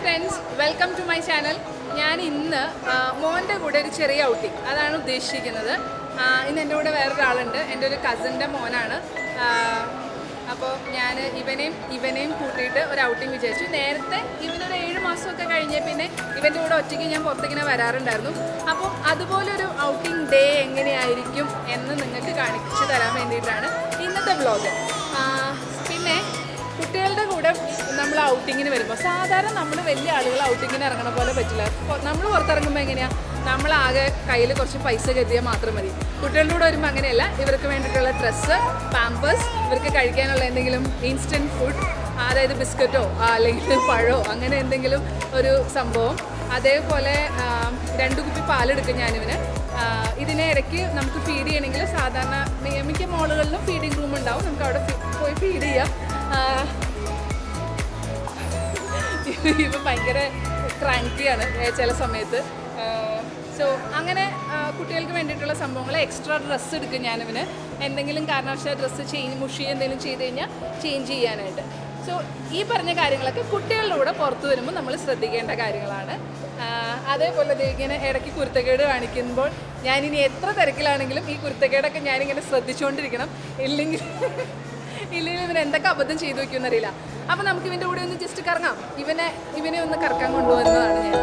Friends, welcome to my channel. ഞാൻ ഇന്ന് മോൻ്റെ കൂടെ ഒരു ചെറിയ ഔട്ടിങ് അതാണ് ഉദ്ദേശിക്കുന്നത്. ഇന്ന് എൻ്റെ കൂടെ വേറൊരാളുണ്ട്, എൻ്റെ ഒരു കസിൻ്റെ മോനാണ്. അപ്പോൾ ഞാൻ ഇവനെയും കൂട്ടിയിട്ട് ഒരു ഔട്ടിങ് വിചാരിച്ചു. നേരത്തെ ഇവനൊരു 7 മാസമൊക്കെ കഴിഞ്ഞ് പിന്നെ ഇവൻ്റെ കൂടെ ഒറ്റയ്ക്ക് ഞാൻ പുറത്തേക്കിങ്ങനെ വരാറുണ്ടായിരുന്നു. അപ്പോൾ അതുപോലൊരു ഔട്ടിങ് ഡേ എങ്ങനെയായിരിക്കും എന്ന് നിങ്ങൾക്ക് കാണിച്ചു തരാൻ വേണ്ടിയിട്ടാണ് ഇന്നത്തെ വ്ളോഗ്. പിന്നെ കുട്ടികളുടെ കൂടെ നമ്മൾ ഔട്ടിങ്ങിന് വരുമ്പോൾ സാധാരണ നമ്മൾ വലിയ ആളുകൾ ഔട്ടിങ്ങിന് ഇറങ്ങണ പോലെ പറ്റില്ല. നമ്മൾ പുറത്തിറങ്ങുമ്പോൾ എങ്ങനെയാണ്, നമ്മളാകെ കയ്യിൽ കുറച്ച് പൈസ കരുതിയാൽ മാത്രം മതി. കുട്ടികളുടെ കൂടെ വരുമ്പോൾ അങ്ങനെയല്ല. ഇവർക്ക് വേണ്ടിയിട്ടുള്ള ഡ്രസ്സ്, പാമ്പേഴ്സ്, ഇവർക്ക് കഴിക്കാനുള്ള എന്തെങ്കിലും ഇൻസ്റ്റൻറ്റ് ഫുഡ്, അതായത് ബിസ്ക്കറ്റോ അല്ലെങ്കിൽ പഴമോ അങ്ങനെ എന്തെങ്കിലും ഒരു സംഭവം. അതേപോലെ 2 കുപ്പി പാലെടുക്കും ഞാനിവന്. ഇതിനെ ഇടയ്ക്ക് നമുക്ക് ഫീഡ് ചെയ്യണമെങ്കിൽ സാധാരണ മിക്ക മോളുകളിലും ഫീഡിങ് റൂം ഉണ്ടാവും, നമുക്ക് അവിടെ പോയി ഫീഡ് ചെയ്യാം. ഇവ ഭയങ്കര ക്രാങ്കിയാണ് ചില സമയത്ത്. സോ അങ്ങനെ കുട്ടികൾക്ക് വേണ്ടിയിട്ടുള്ള സംഭവങ്ങൾ, എക്സ്ട്രാ ഡ്രസ്സ് എടുക്കും ഞാനിവന്. എന്തെങ്കിലും കാരണവശാൽ ഡ്രസ്സ് മുഷി എന്തെങ്കിലും ചെയ്ത് കഴിഞ്ഞാൽ ചേഞ്ച് ചെയ്യാനായിട്ട്. സോ ഈ പറഞ്ഞ കാര്യങ്ങളൊക്കെ കുട്ടികളുടെ കൂടെ പുറത്തു വരുമ്പോൾ നമ്മൾ ശ്രദ്ധിക്കേണ്ട കാര്യങ്ങളാണ്. അതേപോലെ ഇങ്ങനെ ഇടയ്ക്ക് കുരുത്തക്കേട് കാണിക്കുമ്പോൾ ഞാനിനി എത്ര തിരക്കിലാണെങ്കിലും ഈ കുരുത്തക്കേടൊക്കെ ഞാനിങ്ങനെ ശ്രദ്ധിച്ചുകൊണ്ടിരിക്കണം. ഇല്ലെങ്കിൽ ഇവൻ എന്തൊക്കെ അബദ്ധം ചെയ്തു വയ്ക്കുമെന്നറിയില്ല. അപ്പം നമുക്ക് ഇവൻ്റെ കൂടെ ഒന്ന് ജസ്റ്റ് കറങ്ങാം. ഇവനെ ഒന്ന് കറക്കാൻ കൊണ്ടുവരുന്നതാണ് ഞാൻ.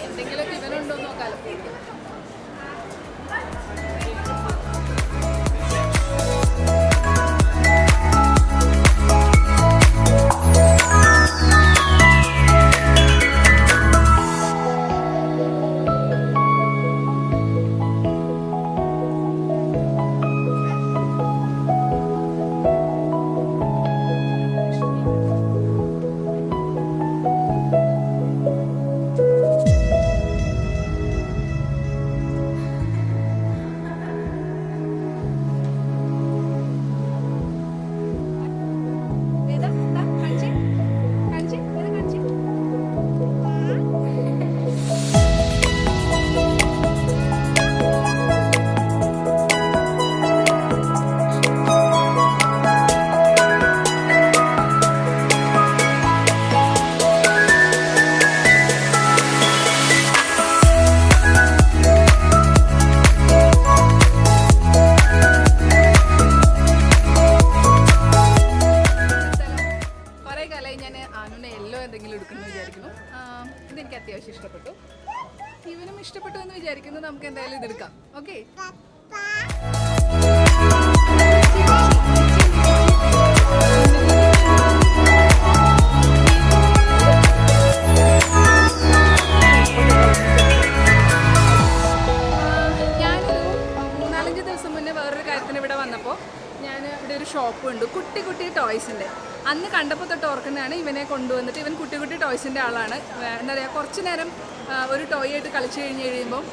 എന്തെങ്കിലുമൊക്കെ ഇവനുണ്ടോ എന്ന് നോക്കാലോ. ഇതെനിക്ക് അത്യാവശ്യം ഇഷ്ടപ്പെട്ടു, ഇവനും ഇഷ്ടപ്പെട്ടു എന്ന് വിചാരിക്കുന്നു. നമുക്ക് എന്തായാലും ഇതെടുക്കാം. ഓക്കെ, ഞാനൊരു 3-4 ദിവസം മുന്നേ വേറൊരു കാര്യത്തിന് ഇവിടെ വന്നപ്പോൾ ഇവിടെ ഒരു ഷോപ്പ് ഉണ്ട് കുട്ടി ടോയ്സിൻ്റെ. അന്ന് കണ്ടപ്പോൾ തൊട്ട് ഓർക്കുന്നതാണ് ഇവനെ കൊണ്ടുവന്നിട്ട്. ഇവൻ കുട്ടി ടോയ്സിൻ്റെ ആളാണ്. എന്താ പറയുക, കുറച്ച് നേരം ഒരു ടോയ് ആയിട്ട് കളിച്ച് കഴിയുമ്പോൾ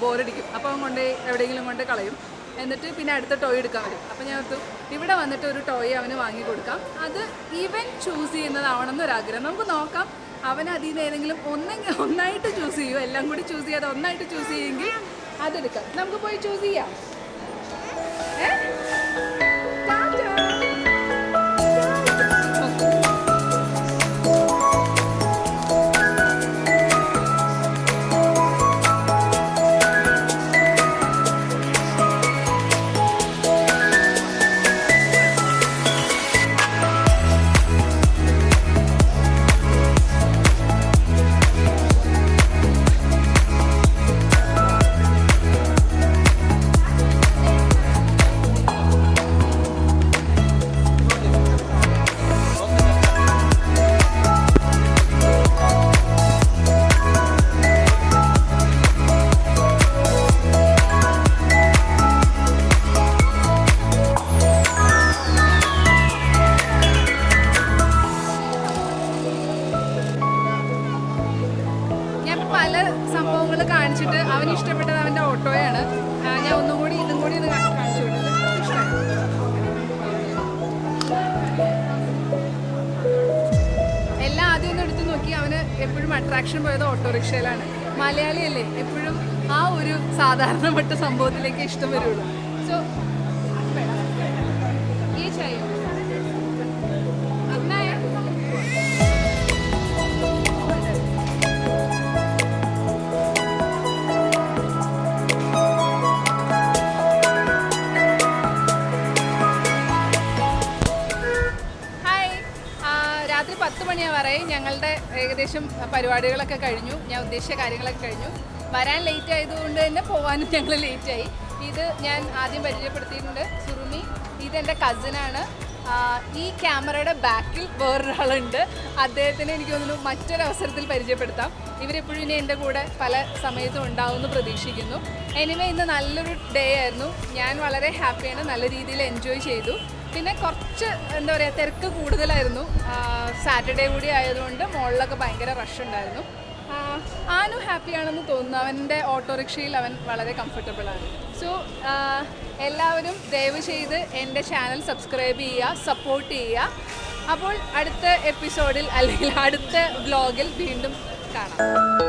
ബോറടിക്കും. അപ്പോൾ അവൻ എവിടെയെങ്കിലും കൊണ്ട് കളയും. എന്നിട്ട് പിന്നെ അടുത്ത ടോയ് എടുക്കാൻ വരും. അപ്പോൾ ഞാൻ ഓർത്തു ഇവിടെ വന്നിട്ട് ഒരു ടോയ് അവന് വാങ്ങി കൊടുക്കാം. അത് ഇവൻ ചൂസ് ചെയ്യുന്നതാവണമെന്നൊരാഗ്രഹം. നമുക്ക് നോക്കാം, അവൻ അതിൽ നിന്ന് ഏതെങ്കിലും ഒന്നായിട്ട് ചൂസ് ചെയ്യും. എല്ലാം കൂടി ചൂസ് ചെയ്യാതെ ഒന്നായിട്ട് ചൂസ് ചെയ്യുമെങ്കിൽ അതെടുക്കാം. നമുക്ക് പോയി ചൂസ് ചെയ്യാം. എപ്പോഴും അട്രാക്ഷൻ പോയത് ഓട്ടോറിക്ഷയിലാണ്. മലയാളിയല്ലേ, എപ്പോഴും ആ ഒരു സാധാരണപ്പെട്ട സംഭവത്തിലേക്ക് ഇഷ്ടം വരുള്ളൂ. സോ ഈ ചായ രാത്രി 10 മണിയാവാറായി. ഞങ്ങളുടെ ഏകദേശം പരിപാടികളൊക്കെ കഴിഞ്ഞു, ഞാൻ ഉദ്ദേശിച്ച കാര്യങ്ങളൊക്കെ കഴിഞ്ഞു. വരാൻ ലേറ്റ് ആയതുകൊണ്ട് തന്നെ പോകാനും ഞങ്ങൾ ലേറ്റായി. ഇത് ഞാൻ ആദ്യം പരിചയപ്പെടുത്തിയിട്ടുണ്ട്, സുറുമി. ഇതെൻ്റെ കസിനാണ്. ഈ ക്യാമറയുടെ ബാക്കിൽ വേറൊരാളുണ്ട്, അദ്ദേഹത്തിന് എനിക്ക് തോന്നുന്നു മറ്റൊരവസരത്തിൽ പരിചയപ്പെടുത്താം. ഇവരെപ്പോഴും ഇനി എൻ്റെ കൂടെ പല സമയത്തും ഉണ്ടാവുമെന്ന് പ്രതീക്ഷിക്കുന്നു. എനിവേ ഇന്ന് നല്ലൊരു ഡേ ആയിരുന്നു, ഞാൻ വളരെ ഹാപ്പിയാണ്, നല്ല രീതിയിൽ എൻജോയ് ചെയ്തു. പിന്നെ കുറച്ച് എന്താ പറയുക, തിരക്ക് കൂടുതലായിരുന്നു. സാറ്റർഡേ കൂടി ആയതുകൊണ്ട് മോളിലൊക്കെ ഭയങ്കര റഷ് ഉണ്ടായിരുന്നു. ആനു ഹാപ്പിയാണെന്ന് തോന്നുന്നു, അവൻ്റെ ഓട്ടോറിക്ഷയിൽ അവൻ വളരെ കംഫർട്ടബിളാണ്. സോ എല്ലാവരും ദയവ് ചെയ്ത് എൻ്റെ ചാനൽ സബ്സ്ക്രൈബ് ചെയ്യുക, സപ്പോർട്ട് ചെയ്യുക. അപ്പോൾ അടുത്ത എപ്പിസോഡിൽ അല്ലെങ്കിൽ അടുത്ത വ്ലോഗിൽ വീണ്ടും കാണാം.